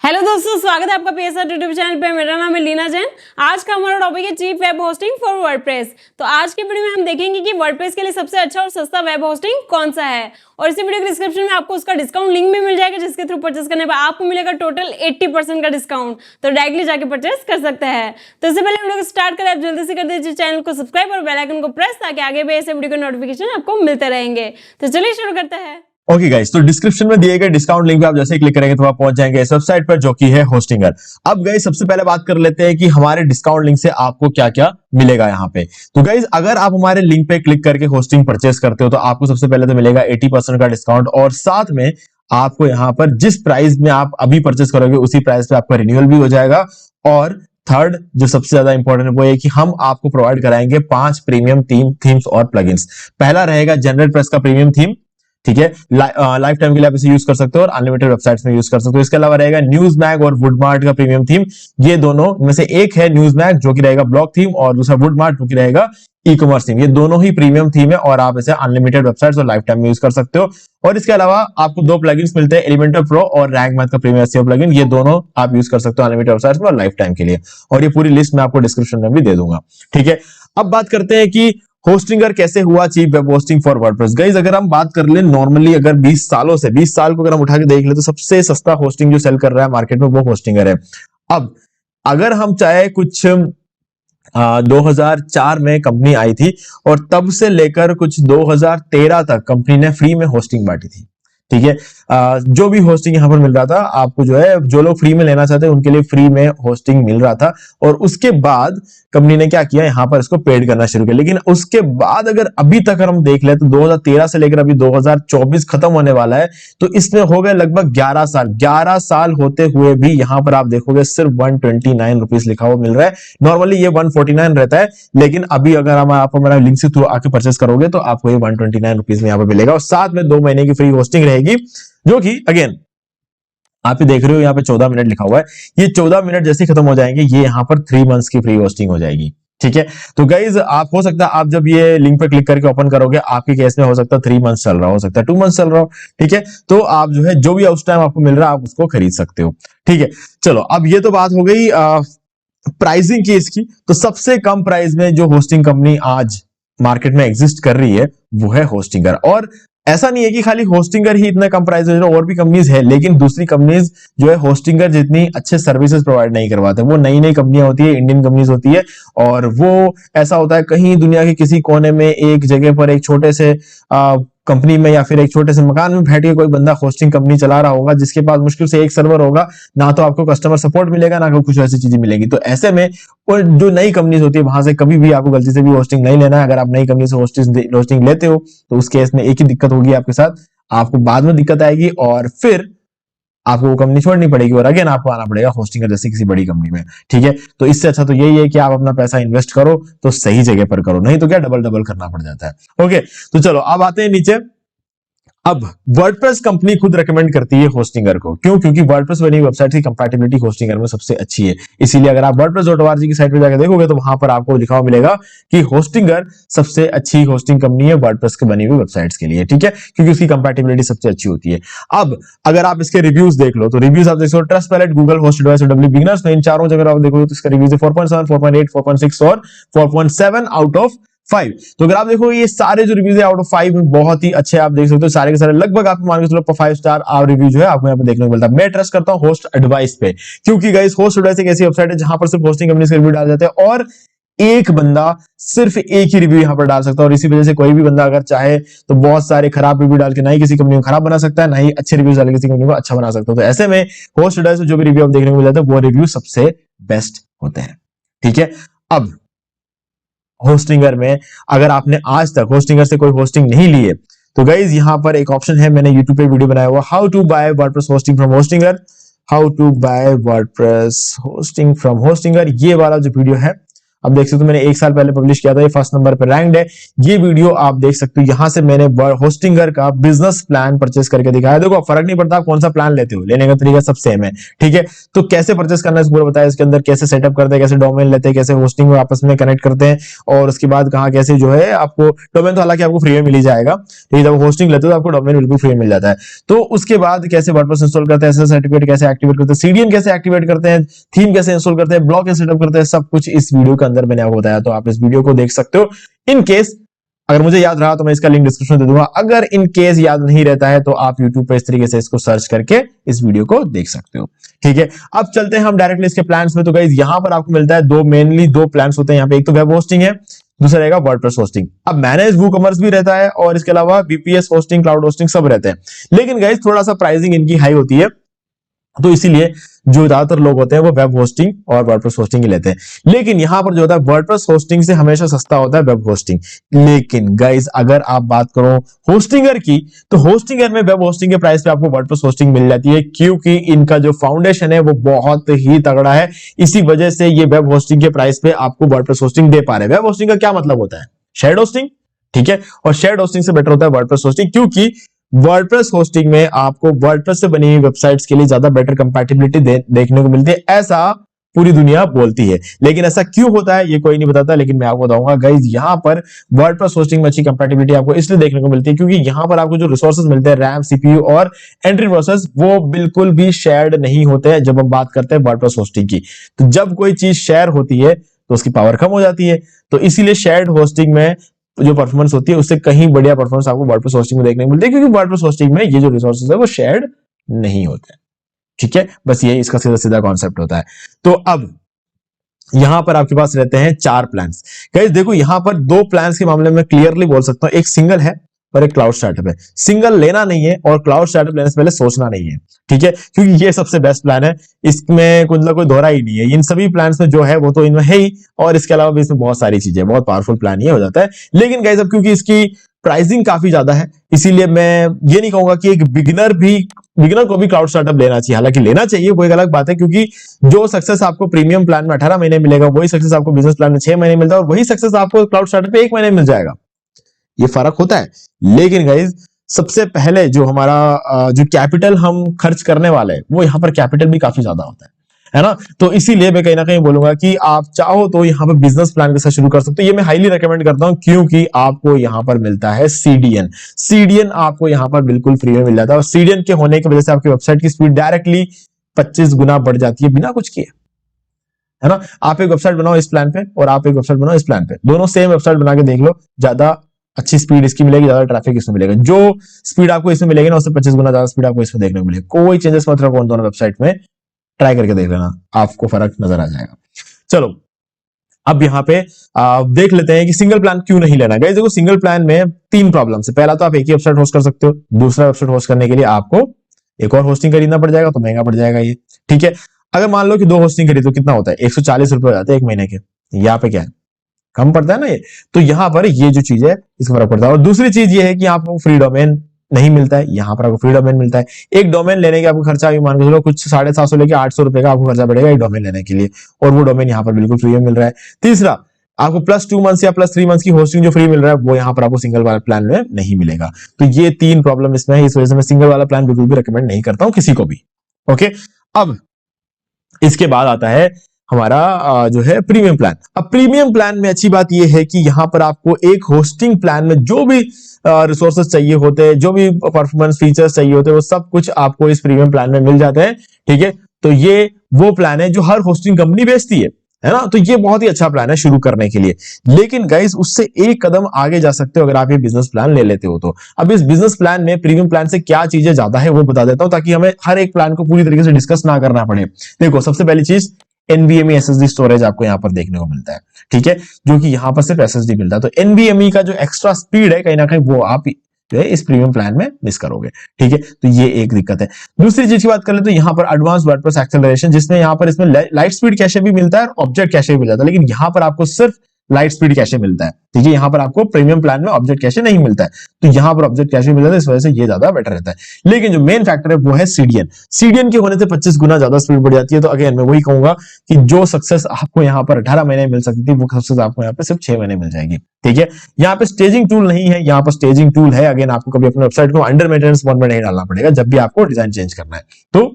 Hello दोस्तों, स्वागत है आपका पीएसआर यूट्यूब चैनल पे। मेरा नाम है लीना जैन। आज का हमारा टॉपिक है cheap web hosting for WordPress. तो आज की वीडियो में हम देखेंगे कि वर्डप्रेस के लिए सबसे अच्छा और सस्ता वेब होस्टिंग कौन सा है, और इसी वीडियो के डिस्क्रिप्शन में आपको उसका डिस्काउंट लिंक भी मिल जाएगा, जिसके थ्रू परचेस करने पर आपको मिलेगा टोटल 80% का डिस्काउंट। तो डायरेक्टली जाके परचेस कर सकते हैं। तो इससे पहले हम लोग स्टार्ट करें, आप जल्दी से कर दीजिए चैनल को सब्सक्राइब और बेल आइकन को प्रेस, ताकि आगे भी ऐसे वीडियो के नोटिफिकेशन आपको मिलते रहेंगे। तो चलिए शुरू करते हैं। ओके गाइस, तो डिस्क्रिप्शन में दिए गए डिस्काउंट लिंक पे आप जैसे ही क्लिक करेंगे तो आप पहुंच जाएंगे इस वेबसाइट पर, जो कि है होस्टिंगर। अब गाइस सबसे पहले बात कर लेते हैं कि हमारे डिस्काउंट लिंक से आपको क्या क्या मिलेगा यहाँ पे। तो गाइस अगर आप हमारे लिंक पे क्लिक करके होस्टिंग परचेस करते हो तो आपको सबसे पहले तो मिलेगा 80% का डिस्काउंट, और साथ में आपको यहाँ पर जिस प्राइस में आप अभी परचेस करोगे उसी प्राइस पे आपका रिन्यूअल भी हो जाएगा। और थर्ड जो सबसे ज्यादा इंपॉर्टेंट है वो है कि हम आपको प्रोवाइड कराएंगे 5 प्रीमियम थीम्स और प्लगइन्स। पहला रहेगा जनरल प्रेस का प्रीमियम थीम, ठीक है, लाइफ टाइम के लिए आप इसे यूज कर सकते हो और अनलिमिटेड वेबसाइट्स में यूज कर सकते हो। इसके अलावा रहेगा न्यूज मैग और वुडमार्ट का प्रीमियम थीम। ये दोनों में से एक है न्यूज मैग जो कि रहेगा ब्लॉग थीम, और दूसरा वुडमार्ट जो कि रहेगा ई कॉमर्स थीम। ये दोनों ही प्रीमियम थीम है और आप इसे अनलिमिटेड वेबसाइट्स और लाइफ टाइम में यूज कर सकते हो। और इसके अलावा आपको 2 प्लगइन्स मिलते हैं, एलिमेंटर प्रो और रैंक मैथ का प्रीमियम एसईओ प्लगइन। ये दोनों आप यूज कर सकते हो अनलिमिटेड वेबसाइट्स में और लाइफ टाइम के लिए, और ये पूरी लिस्ट मैं आपको डिस्क्रिप्शन में भी दे दूंगा। ठीक है, अब बात करते हैं कि होस्टिंगर कैसे हुआ cheap web hosting for WordPress. Guys अगर हम बात कर ले नॉर्मली, अगर 20 साल को अगर हम उठा के देख ले तो सबसे सस्ता होस्टिंग जो सेल कर रहा है मार्केट में वो होस्टिंगर है। अब अगर हम चाहे कुछ 2004 में कंपनी आई थी और तब से लेकर कुछ 2013 तक कंपनी ने फ्री में होस्टिंग बांटी थी। ठीक है, जो भी होस्टिंग यहां पर मिल रहा था आपको, जो है जो लोग फ्री में लेना चाहते हैं उनके लिए फ्री में होस्टिंग मिल रहा था। और उसके बाद कंपनी ने क्या किया, यहां पर इसको पेड करना शुरू किया। लेकिन उसके बाद अगर अभी तक हम देख ले तो 2013 से लेकर अभी 2024 खत्म होने वाला है, तो इसमें हो गए लगभग 11 साल होते हुए भी यहां पर आप देखोगे सिर्फ 129 रुपीज लिखा हुआ मिल रहा है। नॉर्मली ये 149 रहता है, लेकिन अभी अगर हम आप मेरा लिंक से थ्रू आके परचेस करोगे तो आपको ये 129 रुपीज में यहां पर मिलेगा, और साथ में 2 महीने की फ्री होस्टिंग रहेगी, जो कि अगेन आप देख रहे हो यहाँ पे 14 मिनट लिखा हुआ है। ये 14 मिनट जैसे खत्म हो जाएंगे ये यहाँ पर 3 मंथ्स की फ्री होस्टिंग हो जाएगी। ठीक है, तो गाइज आप हो सकता है आप जब ये लिंक पे क्लिक करके ओपन करोगे, आपके केस में हो सकता है 3 मंथ्स चल रहा हो सकता है 2 मंथ्स चल रहा हो। ठीक है, तो आप जो है जो भी उस टाइम आपको मिल रहा है आप उसको खरीद सकते हो। ठीक है, चलो अब ये तो बात हो गई प्राइसिंग की इसकी। तो सबसे कम प्राइस में जो होस्टिंग कंपनी आज मार्केट में एग्जिस्ट कर रही है वो है होस्टिंगर। और ऐसा नहीं है कि खाली होस्टिंगर ही इतना कम प्राइस है, और भी कंपनीज है, लेकिन दूसरी कंपनीज जो है होस्टिंगर जितनी अच्छे सर्विसेज प्रोवाइड नहीं करवाते। वो नई नई कंपनियां होती है, इंडियन कंपनीज होती है, और वो ऐसा होता है कहीं दुनिया के किसी कोने में एक जगह पर एक छोटे से कंपनी में या फिर एक छोटे से मकान में बैठ के कोई बंदा होस्टिंग कंपनी चला रहा होगा, जिसके पास मुश्किल से एक सर्वर होगा, ना तो आपको कस्टमर सपोर्ट मिलेगा ना कुछ ऐसी चीजें मिलेगी। तो ऐसे में और जो नई कंपनीज होती है वहां से कभी भी आपको गलती से भी होस्टिंग नहीं लेना है। अगर आप नई कंपनी से होस्टिंग लेते हो तो उस केस में एक ही दिक्कत होगी आपके साथ, आपको बाद में दिक्कत आएगी और फिर आपको वो कंपनी छोड़नी पड़ेगी और अगेन आपको आना पड़ेगा होस्टिंगर जैसे किसी बड़ी कंपनी में। ठीक है, तो इससे अच्छा तो यही है कि आप अपना पैसा इन्वेस्ट करो तो सही जगह पर करो, नहीं तो क्या डबल करना पड़ जाता है। ओके, तो चलो अब आते हैं नीचे। अब वर्डप्रेस कंपनी खुद रेकमेंड करती है होस्टिंगर को, क्यों? क्योंकि वर्डप्रेस वाली वेबसाइट की कंपैटिबिलिटी होस्टिंगर में सबसे अच्छी है। इसीलिए अगर आप wordpress.org की साइट पे जाकर देखोगे तो वहां पर आपको लिखा हुआ मिलेगा कि होस्टिंगर सबसे अच्छी होस्टिंग कंपनी है वर्डप्रेस के बनी हुई वेबसाइट्स के लिए। ठीक है, क्योंकि उसकी कंपैटिबिलिटी सबसे अच्छी होती है। अब अगर आप इसके रिव्यूज देख लो तो रिव्यूज आप देखो ट्रस्टपैलेट, गूगल होस्ट एडवाइस और डब्ल्यू बिगिनर्स, इन चारों जगह आप देखोगे तो इसका रिव्यूज है 4.7, 4.8, 4.6 और 4.7 आउट ऑफ 5। तो अगर आप देखो ये सारे जो रिव्यूज है आउट ऑफ 5 बहुत ही अच्छे आप देख सकते हो, सारे के सारे लगभग आपको मान के चलो 5 स्टार रिव्यू जो है आपको यहाँ पे देखने को मिलता है। मैं ट्रस्ट करता हूँ होस्ट एडवाइस पे, क्योंकि गाइस होस्ट एडवाइस एक ऐसी वेबसाइट है जहां पर सिर्फ होस्टिंग कंपनी के रिव्यू डाल जाते हैं और एक बंदा सिर्फ एक ही रिव्यू यहां पर डाल सकता है। और इसी वजह से कोई भी बंदा अगर चाहे तो बहुत सारे खराब रिव्यू डाल के ना ही किसी कंपनी को खराब बना सकता है, ना ही अच्छे रिव्यूज डाल के किसी कंपनी को अच्छा बना सकता है। तो ऐसे में होस्ट एडवाइस जो भी रिव्यू आप देखने को मिल जाता है वो रिव्यू सबसे बेस्ट होते हैं। ठीक है, अब होस्टिंगर में अगर आपने आज तक होस्टिंगर से कोई होस्टिंग नहीं ली है तो गाइज यहां पर एक ऑप्शन है, मैंने YouTube पे वीडियो बनाया हुआ, how to buy WordPress hosting from Hostinger, how to buy WordPress hosting from Hostinger. ये वाला जो वीडियो है अब देख सकते हो मैंने 1 साल पहले पब्लिश किया था, ये फर्स्ट नंबर पे रैंक्ड है। ये वीडियो आप देख सकते हो, यहां से मैंने होस्टिंगर का बिजनेस प्लान परचेस करके दिखाया। देखो फर्क नहीं पड़ता आप कौन सा प्लान लेते हो, लेने का तरीका सब सेम है, ठीक है। तो कैसे परचेस करना है पूरा बताया इसके अंदर, कैसे सेटअप करते हैं, कैसे डोमेन लेते हैं, कैसे होस्टिंग में आपस में कनेक्ट करते हैं, और उसके बाद कहां कैसे जो है आपको डोमेन तो हालांकि आपको फ्री में मिल ही जाएगा, ठीक है। जब होस्टिंग लेते हो तो आपको डोमेन बिल्कुल फ्री में मिल जाता है। तो उसके बाद कैसे वर्डप्रेस इंस्टॉल करते हैं, एसएसएल सर्टिफिकेट कैसे एक्टिवेट करते हैं, सीडीएन कैसे एक्टिवेट करते हैं, थीम कैसे इंस्टॉल करते हैं, ब्लॉग कैसे सेटअप करते हैं, सब कुछ इस वीडियो के अंदर मैंने आपको बताया। तो आप इस वीडियो को देख सकते हो। इन केस अगर मुझे याद रहा तो मैं इसका लिंक डिस्क्रिप्शन में दे दूंगा, अगर इन केस याद नहीं रहता है तो आप YouTube पे इस तरीके से इसको सर्च करके इस वीडियो को देख सकते हो, ठीक है। अब चलते हैं हम डायरेक्टली इसके प्लान्स में। तो गाइस यहां पर आपको मिलता है मेनली दो प्लान्स होते हैं यहाँ पे, एक तो वेब होस्टिंग है, दूसरा रहेगा वर्डप्रेस होस्टिंग। अब मैनेज वूकॉमर्स भी रहता है और इसके अलावा बीपीएस होस्टिंग, क्लाउड होस्टिंग सब रहते हैं। लेकिन गाइस थोड़ा सा प्राइसिंग इनकी हाई होती है, तो इसीलिए जो ज्यादातर लोग होते हैं वो वेब होस्टिंग और वर्डप्रेस होस्टिंग ही लेते हैं। लेकिन यहां पर जो होता है वर्डप्रेस होस्टिंग से हमेशा सस्ता होता है वेब होस्टिंग। लेकिन गाइस अगर आप बात करो होस्टिंगर की, तो होस्टिंगर में वेब होस्टिंग के प्राइस पे आपको वर्डप्रेस होस्टिंग मिल जाती है, क्योंकि इनका जो फाउंडेशन है वो बहुत ही तगड़ा है। इसी वजह से ये वेब होस्टिंग के प्राइस पे आपको वर्डप्रेस होस्टिंग दे पा रहे हैं। वेब होस्टिंग का क्या मतलब होता है? शेयर्ड होस्टिंग, ठीक है। और शेयर्ड होस्टिंग से बेटर होता है वर्डप्रेस होस्टिंग, क्योंकि वर्डप्रेस होस्टिंग में आपको वर्डप्रेस से बनी हुई वेबसाइट्स के लिए ज्यादा बेटर कंपैटिबिलिटी देखने को मिलती है, ऐसा पूरी दुनिया बोलती है। लेकिन ऐसा क्यों होता है ये कोई नहीं बताता, लेकिन मैं आपको बताऊंगा। गाइस यहां पर वर्डप्रेस होस्टिंग में अच्छी कंपैटिबिलिटी आपको इसलिए देखने को मिलती है क्योंकि यहां पर आपको जो रिसोर्सेज मिलते हैं, रैम, सीपीयू और एंट्री प्रोसेस, वो बिल्कुल भी शेयर्ड नहीं होते हैं जब हम बात करते हैं वर्डप्रेस होस्टिंग की। तो जब कोई चीज शेयर होती है तो उसकी पावर कम हो जाती है। तो इसीलिए शेयर्ड होस्टिंग में जो परफॉर्मेंस होती है उससे कहीं बढ़िया परफॉर्मेंस आपको वर्डप्रेस होस्टिंग में देखने को मिलती है, क्योंकि वर्डप्रेस होस्टिंग में ये जो रिसोर्सेज है वो शेयर्ड नहीं होते, ठीक है। बस ये इसका सीधा सीधा कॉन्सेप्ट होता है। तो अब यहां पर आपके पास रहते हैं 4 प्लान्स। गाइस देखो यहां पर 2 प्लान्स के मामले में क्लियरली बोल सकता हूं, एक सिंगल है और एक क्लाउड स्टार्टअप है। सिंगल लेना नहीं है और क्लाउड स्टार्टअप लेने से पहले सोचना नहीं है, ठीक है, क्योंकि ये सबसे बेस्ट प्लान है। इसमें कोई दोहरा ही नहीं है। इन सभी प्लान्स में जो है वो तो इनमें है ही, और इसके अलावा भी इसमें बहुत सारी चीजें, बहुत पावरफुल प्लान ये हो जाता है। लेकिन गाइस अब क्योंकि इसकी प्राइसिंग काफी ज्यादा है, इसीलिए मैं ये नहीं कहूंगा कि एक बिगिनर को भी क्लाउड स्टार्टअप लेना चाहिए। हालांकि लेना चाहिए, वो एक अलग बात है, क्योंकि जो सक्सेस आपको प्रीमियम प्लान में 18 महीने मिलेगा, वही सक्सेस आपको बिजनेस प्लान में 6 महीने मिलता है, और वही सक्सेस आपको क्लाउड स्टार्टअप पे 1 महीने मिल जाएगा। ये फर्क होता है। लेकिन गाइज सबसे पहले जो हमारा जो कैपिटल हम खर्च करने वाले हैं, वो यहाँ पर कैपिटल भी काफी ज्यादा होता है ना। तो इसीलिए मैं कहीं ना कहीं बोलूंगा कि आप चाहो तो यहाँ पर बिजनेस प्लान के साथ शुरू कर सकते हो। ये मैं हाईली रेकमेंड करता हूं, क्योंकि आपको यहाँ पर मिलता है सीडीएन आपको यहाँ पर बिल्कुल फ्री में मिल जाता है, और सीडीएन के होने की वजह से आपकी वेबसाइट की स्पीड डायरेक्टली 25 गुना बढ़ जाती है बिना कुछ किए, है ना। आप एक वेबसाइट बनाओ इस प्लान पे और आप एक वेबसाइट बनाओ इस प्लान पे, दोनों सेम वेबसाइट बना के देख लो, ज्यादा अच्छी स्पीड इसकी मिलेगी, ज्यादा ट्रैफिक इसमें मिलेगा। जो स्पीड आपको इसमें मिलेगी ना, उससे 25 गुना ज्यादा स्पीड आपको इसमें देखने को मिलेगी। कोई चेंजेस मत रखो दोनों वेबसाइट में, ट्राई करके देख लेना, आपको फर्क नजर आ जाएगा। चलो अब यहाँ पे देख लेते हैं कि सिंगल प्लान क्यों नहीं लेना। गाइस देखो सिंगल प्लान में 3 प्रॉब्लम्स है। पहला तो आप एक ही वेबसाइट होस्ट कर सकते हो, दूसरा वेबसाइट होस्ट करने के लिए आपको एक और होस्टिंग खरीदना पड़ जाएगा, तो महंगा पड़ जाएगा ये, ठीक है। अगर मान लो कि 2 होस्टिंग खरीदो, कितना होता है? 140 रुपए हो जाते हैं 1 महीने के। यहाँ पे क्या है, कम पड़ता है ना ये। तो यहाँ पर ये जो चीज है इसका फर्क पड़ता है। और दूसरी चीज ये है कि आपको फ्री डोमेन नहीं मिलता है, यहाँ पर आपको फ्री डोमेन मिलता है। एक डोमेन लेने के आपको खर्चा भी मान के चलो कुछ 750 लेके 800 रुपए का आपको खर्चा पड़ेगा एक डोमेन लेने के लिए, और वो डोमेन यहाँ पर बिल्कुल फ्री में मिल रहा है। तीसरा, आपको +2 मंथ्स या +3 मंथ्स की होस्टिंग जो फ्री मिल रहा है, वो यहाँ पर आपको सिंगल वाला प्लान में नहीं मिलेगा। तो ये 3 प्रॉब्लम इसमें है, इस वजह से मैं सिंगल वाला प्लान बिल्कुल भी रिकमेंड नहीं करता हूं किसी को भी। ओके, अब इसके बाद आता है हमारा जो है प्रीमियम प्लान। अब प्रीमियम प्लान में अच्छी बात यह है कि यहां पर आपको एक होस्टिंग प्लान में जो भी रिसोर्सेज चाहिए होते हैं, जो भी परफॉर्मेंस फीचर्स चाहिए होते हैं, वो सब कुछ आपको इस प्रीमियम प्लान में मिल जाते हैं, ठीक है। तो ये वो प्लान है जो हर होस्टिंग कंपनी बेचती है ना। तो ये बहुत ही अच्छा प्लान है शुरू करने के लिए। लेकिन गाइस उससे एक कदम आगे जा सकते हो अगर आप ये बिजनेस प्लान ले लेते हो तो। अब इस बिजनेस प्लान में प्रीमियम प्लान से क्या चीजें ज्यादा है वो बता देता हूं, ताकि हमें हर एक प्लान को पूरी तरीके से डिस्कस ना करना पड़े। देखो सबसे पहली चीज NVMe SSD स्टोरेज आपको यहाँ पर देखने को मिलता है, ठीक है, जो कि यहाँ पर सिर्फ SSD मिलता है। तो NVMe का जो एक्स्ट्रा स्पीड है कहीं ना कहीं वो आप जो है इस प्रीमियम प्लान में मिस करोगे, ठीक है। तो ये एक दिक्कत है। दूसरी चीज की बात करें तो यहाँ पर एडवांस वर्डप्रेस एक्सेलरेशन, जिसमें यहाँ पर इसमें लाइट स्पीड कैशे भी मिलता है और ऑब्जेक्ट कैशे भी मिल जाता है, लेकिन यहाँ पर आपको सिर्फ लाइट स्पीड कैशे मिलता है। ठीक है, यहाँ पर आपको प्रीमियम प्लान में ऑब्जेक्ट कैशे नहीं मिलता है, तो यहाँ पर ऑब्जेक्ट कैशे मिलता है, इस वजह से ये ज्यादा बेटर रहता है। लेकिन जो मेन फैक्टर है वो है सीडीएन। सीडीएन के होने से 25 गुना ज्यादा स्पीड बढ़ जाती है। तो अगेन मैं वही कहूंगा कि जो सक्सेस आपको यहाँ पर 18 महीने मिल सकती थी, वो सक्सेस आपको यहाँ पे सिर्फ 6 महीने मिल जाएगी। ठीक है, यहाँ पे स्टेजिंग टूल नहीं है, यहाँ पर स्टेजिंग टूल है। अगेन आपको कभी अपने वेबसाइट को अंडर मेंटेनेंस मोड में नहीं डालना पड़ेगा जब भी आपको डिजाइन चेंज करना है। तो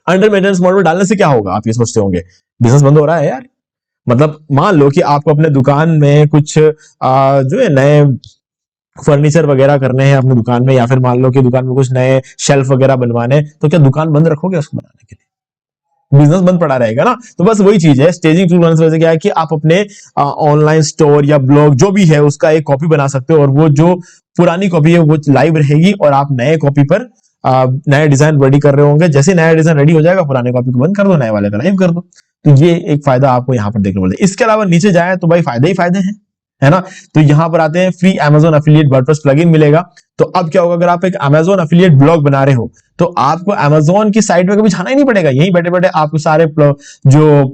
अंडर मेंटेनेंस मोड में डालने से क्या होगा, आप ये सोचते होंगे बिजनेस बंद हो रहा है यार। मतलब मान लो कि आपको अपने दुकान में कुछ जो है नए फर्नीचर वगैरह करने हैं अपनी दुकान में, या फिर मान लो कि दुकान में कुछ नए शेल्फ वगैरह बनवाने, तो क्या दुकान बंद रखोगे उसको बनाने के लिए? बिजनेस बंद पड़ा रहेगा ना। तो बस वही चीज है, स्टेजिंग टूल बनाने से क्या है कि आप अपने ऑनलाइन स्टोर या ब्लॉग जो भी है उसका एक कॉपी बना सकते हो, और वो जो पुरानी कॉपी है वो लाइव रहेगी, और आप नए कॉपी पर नया डिजाइन रेडी कर रहे होंगे। जैसे नया डिजाइन रेडी हो जाएगा, पुराने कॉपी को बंद कर दो, नए वाले का लाइव कर दो। तो ये एक फायदा आपको यहाँ पर देखने को मिलता है। इसके अलावा नीचे जाए तो भाई फायदे ही फायदे हैं, है ना। तो यहाँ पर आते हैं, free Amazon affiliate WordPress plugin मिलेगा। तो अब क्या होगा, अगर आप एक Amazon एफिलिएट ब्लॉग बना रहे हो तो आपको Amazon की साइट पे कभी जाना ही नहीं पड़ेगा। यहीं बैठे बैठे आपको सारे जो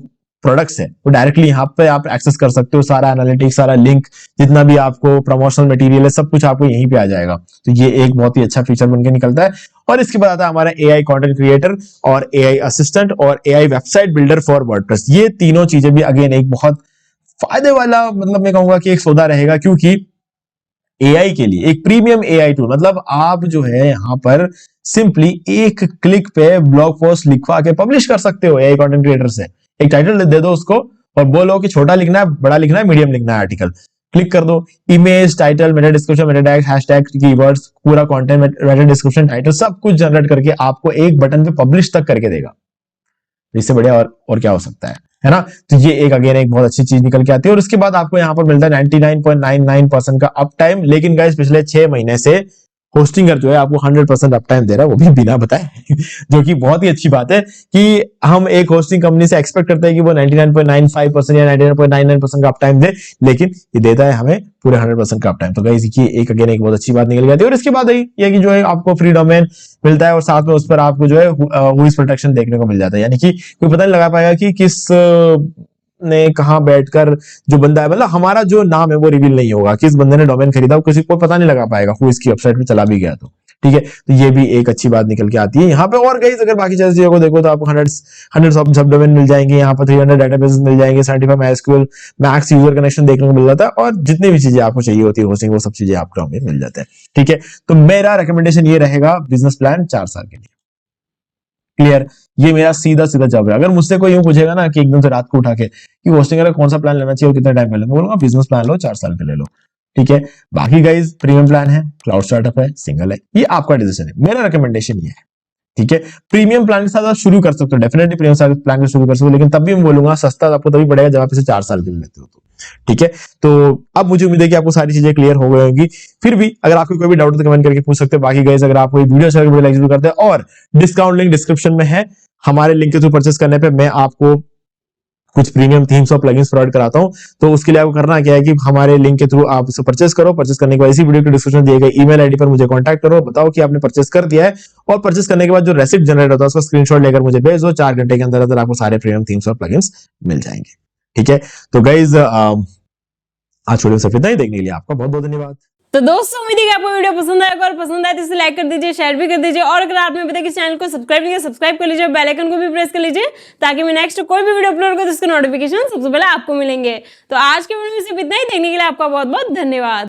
प्रोडक्ट्स है वो डायरेक्टली यहाँ पे आप एक्सेस कर सकते हो। सारा एनालिटिक्स, सारा लिंक, जितना भी आपको प्रमोशनल मटेरियल है, सब कुछ आपको यहीं पे आ जाएगा। तो ये एक बहुत ही अच्छा फीचर बनके निकलता है। और इसके बाद आता है हमारा AI कंटेंट क्रिएटर और AI असिस्टेंट और AI website builder for WordPress. ये तीनों चीजें भी अगेन एक बहुत फायदे वाला, मतलब मैं कहूंगा कि एक सौदा रहेगा, क्योंकि AI के लिए एक प्रीमियम AI टूल, मतलब आप जो है यहाँ पर सिंपली एक क्लिक पे ब्लॉग पोस्ट लिखवा के पब्लिश कर सकते हो। AI कंटेंट क्रिएटर से एक टाइटल दे दो उसको और बोलो कि छोटा लिखना है, बड़ा लिखना है, मीडियम लिखना है आर्टिकल, क्लिक कर दो। Image, title, Meta description, Meta tag, hashtag, keywords, पूरा कंटेंट, मेटा डिस्क्रिप्शन, टाइटल, सब कुछ जनरेट करके आपको एक बटन पे पब्लिश तक करके देगा। इससे बढ़िया और क्या हो सकता है ना। तो ये एक अगेन एक बहुत अच्छी चीज निकल के आती है। और उसके बाद आपको यहाँ पर मिलता है 99.99% का अप टाइम। लेकिन गाइस पिछले 6 महीने से होस्टिंगर जो है आपको 100% अप टाइम दे रहा है, वो भी बिना बताए जो कि बहुत ही अच्छी बात है कि हम एक होस्टिंग कंपनी से एक्सपेक्ट करते हैं कि वो 99.95% या 99.99% का अप टाइम दे, लेकिन ये देता है हमें पूरे 100% का अप टाइम। तो गाइस ये एक अगेन एक बहुत अच्छी बात निकल गई थी। और इसके बाद ये कि जो है आपको फ्री डोमेन मिलता है, और साथ में उस पर आपको जो है हुईज प्रोटेक्शन देखने को मिल जाता है। यानी कि कोई पता नहीं लगा पाएगा कि किस ने कहां बैठकर जो बंदा है, मतलब हमारा जो नाम है वो रिवील नहीं होगा, किस बंदे ने डोमेन खरीदा, किसी को पता नहीं लगा पाएगा, वो इसकी वेबसाइट पे चला भी गया तो। ठीक है, तो ये भी एक अच्छी बात निकल के आती है यहाँ पे। और गाइस अगर बाकी चीजों को देखो तो आपको 100 सब डोमेन मिल जाएंगे, यहाँ पर 300 डेटाबेसेस मिल जाएंगे, 75 MySQL मैक्स यूजर कनेक्शन देखने को मिल जाता है, और जितनी भी चीजें आपको चाहिए होती है होस्टिंग, वो सब चीजें आपको मिल जाते हैं। ठीक है, तो मेरा रिकमेंडेशन ये रहेगा, बिजनेस प्लान 4 साल के लिए। क्लियर, ये मेरा सीधा जवाब है। अगर मुझसे कोई यूं पूछेगा ना कि एकदम से रात को उठा के कि होस्टिंग का कौन सा प्लान लेना चाहिए और कितना टाइम में लेना, बोलूंगा बिजनेस प्लान लो, 4 साल के ले लो। ठीक है, बाकी गाइस प्रीमियम प्लान है, क्लाउड स्टार्टअप है, सिंगल है, ये आपका डिसीजन है। मेरा रिकमेंडेशन ये है। ठीक है, प्रीमियम प्लान के साथ आप शुरू कर सकते हो, डेफिनेटली प्रीमियम प्लान के शुरू कर सकते हो, लेकिन तब भी मैं बोलूंगा सस्ता आपको तभी पड़ेगा जब आप इसे 4 साल के लिए लेते हो तो। ठीक है, तो अब मुझे उम्मीद है कि आपको सारी चीजें क्लियर हो गई होंगी। फिर भी अगर आपको कोई भी डाउट हो तो कमेंट करके पूछ सकते हो। बाकी गाइस अगर आपको ये वीडियो अच्छा लगे, लाइक जरूर करते हैं, और डिस्काउंट लिंक डिस्क्रिप्शन में है। हमारे लिंक के थ्रू परचेस करने पे मैं आपको कुछ प्रीमियम थीम्स और प्लगइन्स प्रोवाइड कराता हूं। तो उसके लिए आपको करना क्या है कि हमारे लिंक के थ्रू आप इसे परचेस करो। परचेस करने के बाद इसी वीडियो के डिस्क्रिप्शन दिए गए ईमेल आईडी पर मुझे कांटेक्ट करो, बताओ कि आपने परचेस कर दिया है, और परचेस करने के बाद जो रेसिप्ट जनरेट होता है उसका स्क्रीनशॉट लेकर मुझे भेज दो। 4 घंटे के अंदर अंदर आपको सारे प्रीमियम थीम्स और प्लगइन्स मिल जाएंगे। ठीक है, तो गाइज आज वीडियो सिर्फ इतना ही। देखने के लिए आपका बहुत बहुत धन्यवाद। तो दोस्तों उम्मीद है कि आपको वीडियो पसंद आएगा, और पसंद आए तो इसे लाइक कर दीजिए, शेयर भी कर दीजिए, और अगर आपने अभी तक इस चैनल को सब्सक्राइब नहीं किया, सब्सक्राइब कर लीजिए, बेल आइकन को भी प्रेस कर लीजिए, ताकि मैं नेक्स्ट कोई भी वीडियो अपलोड करूं तो उसके नोटिफिकेशन सबसे पहले आपको मिलेंगे। तो आज के वीडियो में सिर्फ इतना ही। देखने के लिए आपका बहुत बहुत धन्यवाद।